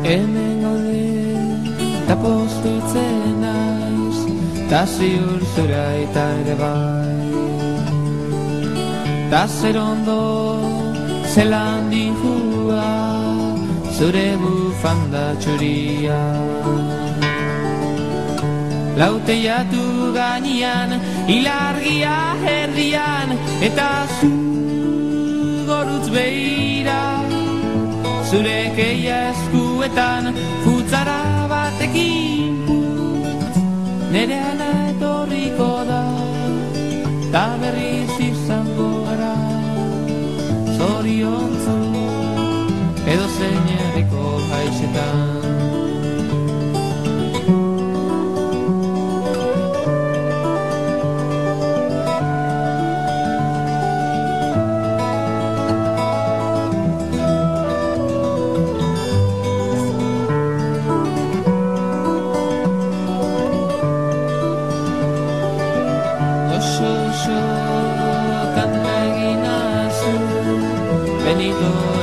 Hemen gaude, ta postutzen naiz, ta ziur zura eta ere bai. Ta zer ondo, zelan dihua, zure bufanda txuria. Lauteiatu gainean, ilargia herrian, eta zu gorutz behira. Zure keia eskuetan, futzara batekin putz, nere ana etorriko da, ta berriz izango gara. Zoriontzu, edo zein herriko haixetan. Benito